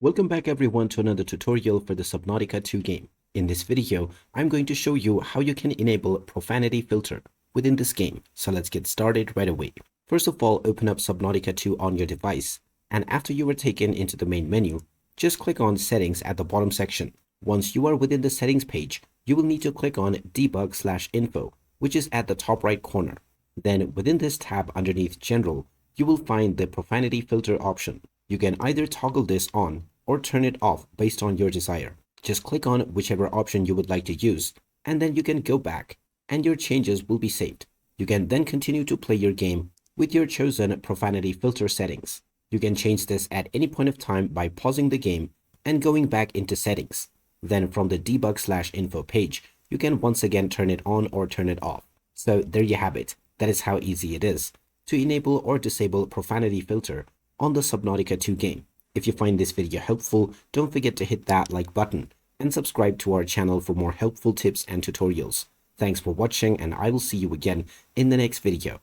Welcome back everyone to another tutorial for the Subnautica 2 game. In this video, I'm going to show you how you can enable Profanity filter within this game. So let's get started right away. First of all, open up Subnautica 2 on your device, and after you are taken into the main menu, just click on Settings at the bottom section. Once you are within the settings page, you will need to click on Debug/Info, which is at the top right corner. Then within this tab underneath General, you will find the Profanity filter option. You can either toggle this on or turn it off based on your desire. Just click on whichever option you would like to use, and then you can go back and your changes will be saved. You can then continue to play your game with your chosen Profanity filter settings. You can change this at any point of time by pausing the game and going back into settings. Then from the Debug/Info page, you can once again turn it on or turn it off. So there you have it. That is how easy it is to enable or disable Profanity filter on the Subnautica 2 game. If you find this video helpful, don't forget to hit that like button and subscribe to our channel for more helpful tips and tutorials. Thanks for watching, and I will see you again in the next video.